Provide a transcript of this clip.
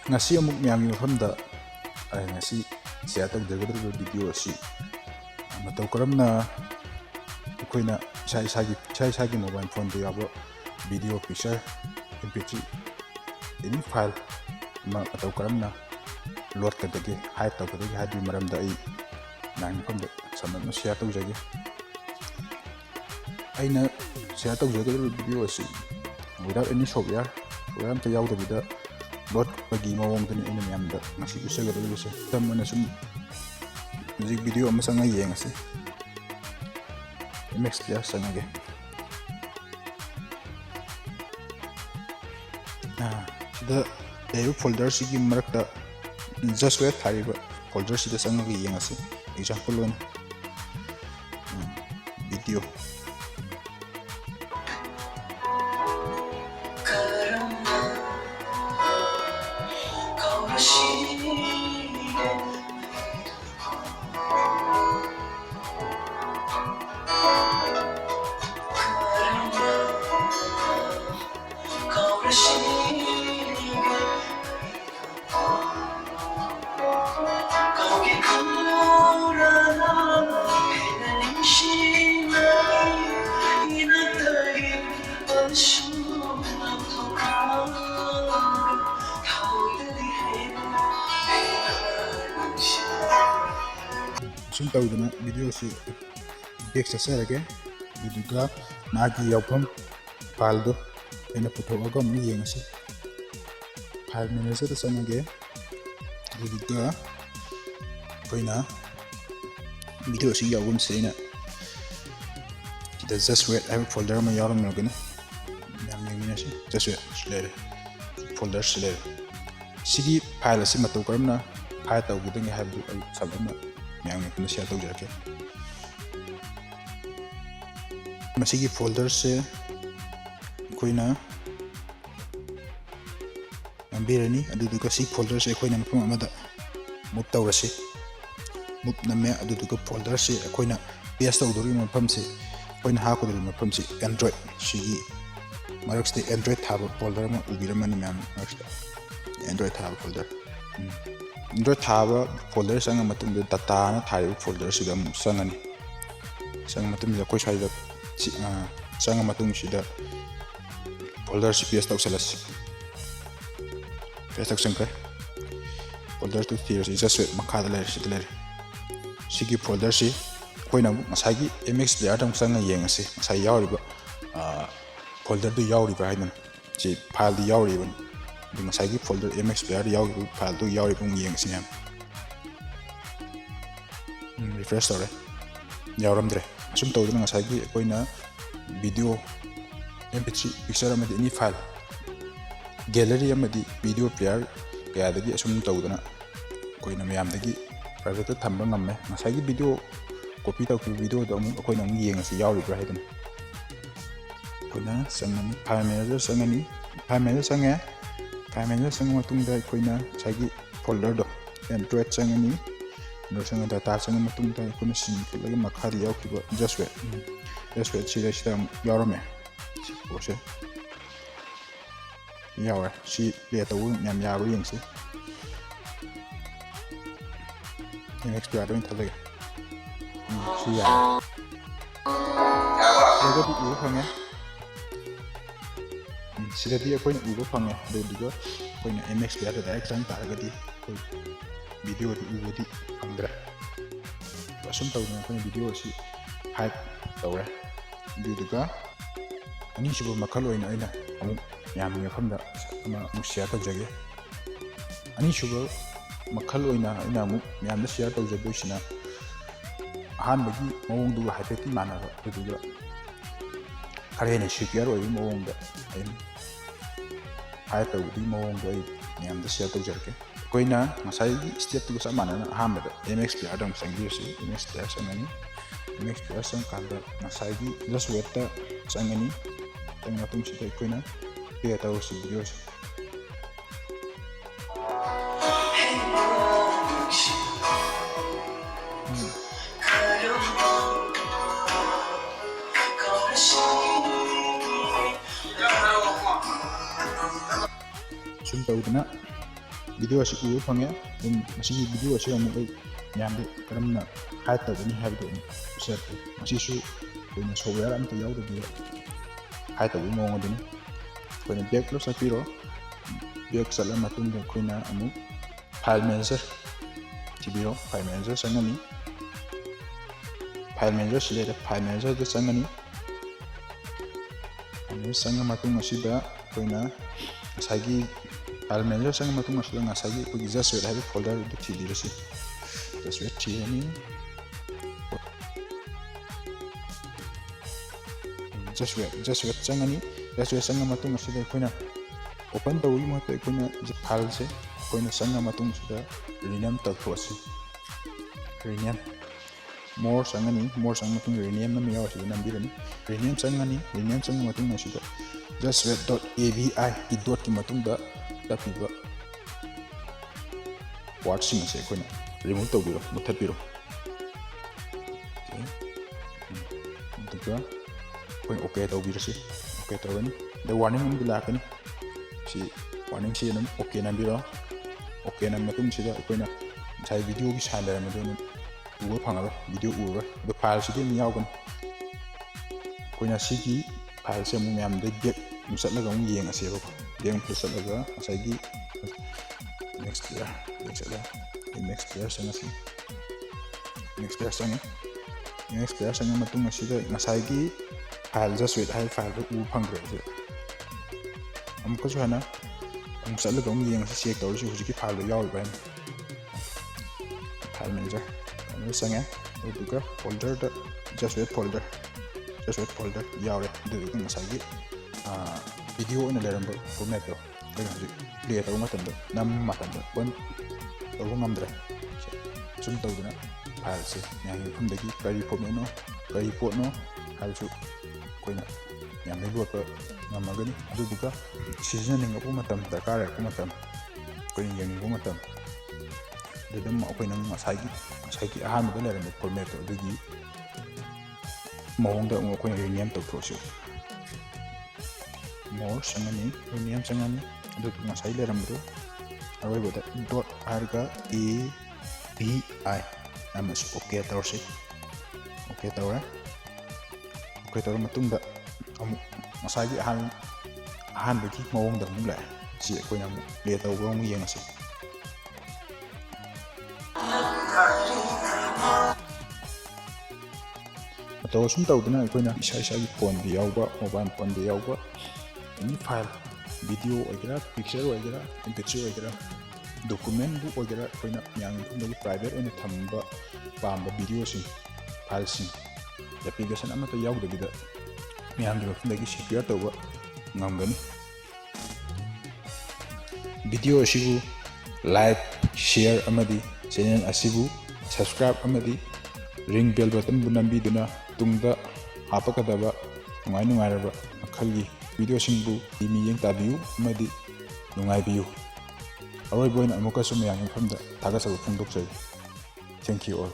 ngasi amuk miyamgi mafamda ngasi share tawjagdriba video asi matau karamna akoina isa gi mobile phone da yaba video picture mp3 any file matau karamna load kadagi hide tawkadagi hadi maramda ai nang famda samna share tawjagi aina share tawjagdriba video asi without any software program ta yawdabida load bagi mawongdani ina miyamda ngasi usagadribase tamana sum music video ama sanga yengase mix pia sangage sida ayu folder sigi marakta just wait thariba folder sida sangage yengase example one video sum tawdana video si back sasarage biduga magi yawpam file do ena puthoga mu yengasi file manager sanage biduga koina video si yawum sena kita just wait I folder ma yawum nogana yam yengina si just wait slere folder slere sigi file si matau karamna file tawgudangi habdu ai sabana mayamna kuna share tawjarake masigi folder se koina ambirani aduduka si folder se koina mafam amada move tawrasi move namme aduduka folder se koina paste tawdori mafam se koina hakudori mafam se android sigi marakste android thaba folder ma ubiramani mayam maraksta android thaba folder android thaba folder sanga matumda data na thai folder siga sangani sanga matumda koi saida sanga matung sida folder si paste tawsalas paste tawsanka folder tu theory just makhada ler sidler sigi folder si koina masagi mx player tang sanga yengase masai yawriba folder du yawriba hainan si file du yawriba masagi folder mx player yawriba file du yawriba yengase yam refresh tawre yawramdre asum tawduna masagi koina video mp3 picture amadi any file gallery amadi video player kayadagi asum tawduna koina mayamdagi private thamba ngamme masagi video copy tawki video do amu koina ngi yengasi yawribra haidana koina sangani file manager sangani file manager sanga matungda koina sagi folder do android sangani no sanga data sanga matungda koina sin lagi makhari yawkiba just wait sida yawrame ose yawa si le tawu nyam yaru yengsi next to adon thale si ya lego di u phange sida di koina u phange de diga koina mx ya da exam taragadi koi video di u di andra asum tawu koina video si hype tawre diga ani sibu makhal oina aina amu yamni famda ama share tawjage ani sibu makhal oina aina amu yamna share tawjabo sina ahanbagi mawongdu haipeti manaba diga karene secure oi mawongda ain hai tawdi mawongda ai yamda share tawjarke koina masai state tu samana ahamda mx player dam sangyusi mx player samani mx player sang kanda masai just wait ta sangani tengah tung sida koina dia tahu si video sum tahu kena video ꯑꯁꯤ ꯎꯕ ꯐꯪꯉꯦ ꯃꯁꯤꯒꯤ video ꯑꯁꯤ ꯑꯃꯨꯛ ꯑꯩ ꯃꯌꯥꯝꯗ ꯀꯔꯝꯅ ꯍꯥꯏꯠ ꯇꯧꯒꯅꯤ ꯍꯥꯏꯕꯗꯨ ꯑꯃꯨꯛ ꯎꯠꯆꯔꯛꯀꯦ ꯃꯁꯤꯁꯨ ꯑꯩꯈꯣꯏꯅ ꯁꯣꯐꯋꯦꯌꯔ ꯑꯝꯇ ꯌꯥꯎꯗꯕꯤꯗ ꯍꯥꯏꯠ ꯇꯧꯕꯒꯤ ꯃꯑꯣꯡ ꯑꯗꯨꯅꯤ ꯑꯩꯈꯣꯏꯅ ꯕꯦꯛ ꯄꯨꯂꯞ ꯆꯠꯄꯤꯔꯣ ꯕꯦꯛ ꯆꯠꯂ ꯃꯇꯨꯡꯗ ꯑꯩꯈꯣꯏꯅ ꯑꯃꯨꯛ ꯐꯥꯏꯜ ꯃꯦꯅꯦꯖꯔ ꯊꯤꯕꯤꯔꯣ ꯐꯥꯏꯜ ꯃꯦꯅꯦꯖꯔ ꯆꯪꯉꯅꯤ ꯐꯥꯏꯜ ꯃꯦꯅꯦꯖꯔ ꯁꯤ ꯂꯩꯔꯦ ꯐꯥꯏꯜ ꯃꯦꯅꯦꯖꯔꯗ ꯆꯪꯉꯅꯤ ꯆꯪꯉ ꯃꯇꯨꯡ ꯑꯁꯤꯗ ꯑꯩꯈꯣꯏꯅ ꯉꯁꯥꯏꯒꯤ ꯐꯥꯏꯜ ꯃꯦꯅꯦꯖꯔ ꯆꯪꯉ ꯃꯇꯨꯡ ꯑꯁꯤꯗ ꯉꯁꯥꯏꯒꯤ ꯑꯩꯈꯣꯏꯒꯤ ꯖꯁ ꯋꯦꯠ ꯍꯥꯏꯕ ꯐꯣꯜꯗꯔ ꯑꯗꯨ ꯊꯤꯕꯤꯔꯁꯤ ꯖꯁ ꯋꯦꯠ ꯊꯤꯔꯅꯤ ꯖꯁ ꯋꯦꯠ ꯆꯪꯉꯅꯤ ꯖꯁ ꯋꯦꯠ ꯆꯪꯉ ꯃꯇꯨꯡ ꯑꯁꯤꯗ ꯑꯩꯈꯣꯏꯅ open tꯧꯕꯒꯤ ꯃꯍꯨꯠꯇ ꯑꯩꯈꯣꯏꯅ ꯐꯥꯏꯜꯁꯦ ꯑꯩꯈꯣꯏꯅ ꯆꯪꯉ ꯃꯇꯨꯡꯁꯤꯗ ꯔꯤꯅꯦꯝ ꯇꯧꯊꯣꯛꯑꯁꯤ ꯔꯤꯅꯦꯝ ꯃꯣꯔ ꯆꯪꯉꯅꯤ ꯃꯣꯔ ꯆꯪꯉ ꯃꯇꯨꯡꯗ ꯔꯤꯅꯦꯝ ꯑꯃ ꯌꯥꯎꯔꯤꯁꯤꯗ ꯅꯝꯕꯤꯔꯅꯤ ꯔꯤꯅꯦꯝ ꯆꯪꯉꯅꯤ ꯔꯤꯅꯦꯝ ꯆꯪꯉ ꯃꯇꯨꯡ ꯑꯁꯤꯗ just web.avi ꯒꯤ ꯗꯣꯠꯀꯤ ꯃꯇꯨꯡꯗ ꯇꯞꯄꯤꯕ ꯋꯥꯔꯗꯁꯤꯡ ꯑꯁꯤ ꯑꯩꯈꯣꯏꯅ ꯔꯤꯃꯨꯚ ꯇꯧꯕꯤꯔꯣ ꯃꯨꯠꯊꯠꯄꯤꯔꯣ ꯑꯗꯨꯒ ꯑꯩꯈꯣꯏꯅ ꯑꯣꯀꯦ ꯇꯧꯕꯤꯔꯁꯤ ꯑꯣꯀꯦ ꯇꯧꯔꯅꯤ ꯑꯗ ꯋꯥꯔꯅꯤꯡ ꯑꯃꯗꯤ ꯂꯥꯛꯀꯅꯤ ꯁꯤ ꯋꯥꯔꯅꯤꯡꯁꯤ ꯑꯗꯨꯝ ꯑꯣꯀꯦ ꯅꯝꯕꯤꯔꯣ ꯑꯣꯀꯦ ꯅꯝꯕ ꯃꯇꯨꯡꯁꯤꯗ ꯑꯩꯈꯣꯏꯅ ꯉꯁꯥꯏ ꯚꯤꯗꯤꯑꯣꯒꯤ ꯁꯥꯏꯟ ꯂꯩꯔꯝꯕꯗꯨ ꯑꯗꯨꯝ ꯎꯕ ꯐꯪꯉꯔꯣꯏ ꯚꯤꯗꯤꯑꯣ ꯎꯔꯔꯣꯏ ꯑꯗꯣ ꯐꯥꯏꯜꯁꯤꯗꯤ ꯑꯗꯨꯝ ꯌꯥꯎꯒꯅꯤ ꯑꯩꯈꯣꯏꯅ ꯁꯤꯒꯤ ꯐꯥꯏꯜꯁꯦ ꯑꯃꯨꯛ ꯃꯌꯥꯝꯗꯩ ꯕꯦꯛ ꯑꯃꯨꯛ ꯆꯠꯂꯒ ꯑꯃꯨꯛ ꯌꯦꯡꯉꯁꯦꯕꯀꯣ ꯕꯦꯛ ꯑꯃꯨꯛ ꯆꯠꯂꯒ ꯉꯁꯥꯏꯒꯤ ꯅꯦꯛꯁ ꯄ꯭ꯂꯦꯌꯔ ꯕꯦꯛ ꯆꯠꯂꯒ ꯅꯦꯛꯁ ꯄ꯭ꯂꯦꯌꯔ ꯆꯪꯉꯁꯤ ꯅꯦꯛꯁ ꯄ꯭ꯂꯦꯌꯔ ꯆꯪꯉꯦ ꯅꯦꯛꯁ ꯄ꯭ꯂꯦꯌꯔ ꯆꯪꯉ ꯃꯇꯨꯡ ꯑꯁꯤꯗ ꯉꯁꯥꯏꯒꯤ ꯐꯥꯏꯜ ꯖꯁ ꯋꯦꯠ ꯍꯥꯏꯕ ꯐꯥꯏꯜꯗꯣ ꯎꯕ ꯐꯪꯗ꯭ꯔꯦ ꯁꯤꯗ ꯑꯃꯨꯛꯀꯁꯨ ꯍꯟꯅ ꯑꯃꯨꯛ ꯆꯠꯂꯒ ꯑꯃꯨꯛ ꯌꯦꯡꯉꯁꯤ ꯆꯦꯛ ꯇꯧꯔꯁꯤ ꯍꯧꯖꯤꯛꯀꯤ ꯐꯥꯏꯜꯗꯣ ꯌꯥꯎꯔꯤꯕ꯭ꯔꯥ ꯍꯥꯏꯅ ꯐꯥꯏꯜ ꯃꯦꯅꯦꯖꯔ ꯆꯪꯉꯦ ꯑꯗꯨꯒ ꯐꯣꯜꯗꯔꯗ ꯖꯁ ꯋꯦꯠ ꯐꯣꯜꯗꯔ ꯌꯥꯎꯔꯦ ꯑꯗꯨꯗꯨꯒ ꯉꯁꯥꯏꯒꯤ ꯚꯤꯗꯤꯑꯣ ꯑꯣꯏꯅ ꯂꯩꯔꯝꯕ ꯐꯣꯔꯃꯦꯠꯇꯣ ꯑꯩꯈꯣꯏꯅ ꯍꯧꯖꯤꯛ ꯄ꯭ꯂꯦ ꯇꯧꯕ ꯃꯇꯝꯗ ꯅꯝꯕ ꯃꯇꯝꯗ ꯑꯣꯄꯟ ꯇꯧꯕ ꯉꯝꯗ꯭ꯔꯦ ꯁꯨꯝ ꯇꯧꯗꯅ ꯐꯥꯏꯜꯁꯦ ꯃꯌꯥꯝꯒꯤ ꯃꯐꯝꯗꯒꯤ ꯀꯔꯤ ꯐꯣꯔꯃꯦꯠꯅꯣ ꯀꯔꯤ ꯄꯣꯠꯅꯣ ꯍꯥꯏꯕꯁꯨ ꯑꯩꯈꯣꯏꯅ ꯃꯌꯥꯝꯗꯒꯤ ꯂꯣꯠꯄ ꯉꯝꯃꯒꯅꯤ ꯑꯗꯨꯗꯨꯒ ꯁꯤꯖꯤꯟꯅꯅꯤꯡꯉꯛꯄ ꯃꯇꯝ ꯗꯔꯀꯥꯔ ꯂꯩꯔꯛꯄ ꯃꯇꯝ ꯑꯩꯈꯣꯏꯅ ꯌꯦꯡꯅꯤꯡꯕ ꯃꯇꯝ ꯑꯗꯨꯗ ꯑꯩꯈꯣꯏꯅ ꯉꯁꯥꯏꯒꯤ ꯑꯍꯥꯟꯕꯗ ꯂꯩꯔꯝꯕ ꯐꯣꯔꯃꯦꯠꯇꯣ ꯑꯗꯨꯒꯤ ꯃꯑꯣꯡꯗ ꯑꯃꯨꯛ ꯑꯩꯈꯣꯏꯅ ꯔꯤꯅꯦꯝ ꯇꯧꯊꯣꯛꯑꯁꯤ ꯃꯣꯔ ꯆꯪꯉꯅꯤ ꯔꯤꯅꯦꯝ ꯆꯪꯉꯅꯤ ꯑꯗꯨꯒ ꯉꯁꯥꯏ ꯂꯩꯔꯝꯕꯗꯣ ꯑꯔꯣꯏꯕꯗ ꯗꯣꯠ ꯍꯥꯏꯔꯒ AVI ꯑꯃꯁꯨ ꯑꯣꯀꯦ ꯇꯧꯔꯁꯤ ꯑꯣꯀꯦ ꯇꯧꯔꯦ ꯑꯣꯀꯦ ꯇꯧꯔ ꯃꯇꯨꯡꯗ ꯑꯃꯨꯛ ꯉꯁꯥꯏꯒꯤ ꯑꯍꯥꯟꯕꯒꯤ ꯃꯑꯣꯡꯗ ꯑꯃꯨꯛ ꯂꯥꯛꯑꯦ ꯁꯤ ꯑꯩꯈꯣꯏꯅ ꯑꯃꯨꯛ ꯄ꯭ꯂే ꯇꯧꯕ ꯑꯃꯨꯛ ꯌꯦꯡꯉꯁꯤ ꯃꯇꯧ ꯑꯁꯨꯝ ꯇꯧꯗꯅ ꯑꯩꯈꯣꯏꯅ ꯏꯁꯥꯒꯤ ꯐꯣꯟꯗ ꯌꯥꯎꯕ ꯃꯣꯕꯥꯏꯜ ꯐꯣꯟꯗ ꯌꯥꯎꯕ ꯑꯦꯅꯤ ꯐꯥꯏꯜ ꯚꯤꯗꯤꯑꯣ ꯑꯣꯏꯒꯦꯔꯥ ꯄꯤꯛꯆꯔ ꯑꯣꯏꯒꯦꯔꯥ MP3 ꯑꯣꯏꯒꯦꯔꯥ ꯗꯣꯀꯨꯃꯦꯟꯕꯨ ꯑꯣꯏꯒꯦꯔꯥ ꯑꯩꯈꯣꯏꯅ ꯃꯌꯥꯝꯒꯤ ꯃꯐꯝꯗꯒꯤ ꯄ꯭ꯔꯥꯏꯚꯦꯠ ꯑꯣꯏꯅ ꯊꯝꯕ ꯄꯥꯝꯕ ꯚꯤꯗꯤꯑꯣꯁꯤꯡ ꯐꯥꯏꯜꯁꯤꯡ ꯑꯦꯄ꯭ꯂꯤꯀꯦꯁꯟ ꯑꯃꯠꯇ ꯌꯥꯎꯗꯕꯤꯗ ꯃꯌꯥꯝꯒꯤ ꯃꯐꯝꯗꯒꯤ ꯁꯦꯀ꯭ꯌꯨꯔ ꯇꯧꯕ ꯉꯝꯒꯅꯤ ꯚꯤꯗꯤꯑꯣ ꯑꯁꯤꯕꯨ ꯂꯥꯏꯛ ꯁꯤꯌꯔ ꯑꯃꯗꯤ ꯆꯦꯅꯦꯜ ꯑꯁꯤꯕꯨ ꯁꯕꯁꯀ꯭ꯔꯥꯏꯕ ꯑꯃꯗꯤ ꯔꯤꯡ ꯕꯦꯜ ꯕꯇꯟꯕꯨ ꯅꯝꯕꯤꯗꯨꯅ ꯇꯨꯡꯗ ꯍꯥꯞꯄꯛꯀꯗꯕ ꯅꯨꯡꯉꯥꯏꯔꯕ ꯃꯈꯜꯒꯤ ꯚꯤꯗꯤꯑꯣꯁꯤꯡꯕꯨ ꯃꯤꯠꯌꯦꯡ ꯇꯥꯕꯤꯌꯨ ꯑꯃꯗꯤ ꯅꯨꯡꯉꯥꯏꯕꯤꯌꯨ ꯑꯔꯣꯏꯕ ꯑꯣꯏꯅ ꯑꯃꯨꯛꯀꯁꯨ ꯃꯌꯥꯝꯒꯤ ꯃꯐꯝꯗ ꯊꯥꯒꯠꯆꯕ ꯐꯣꯡꯗꯣꯛꯆꯔꯤ ꯊꯦꯡꯛ ꯌꯨ ꯑꯣꯜ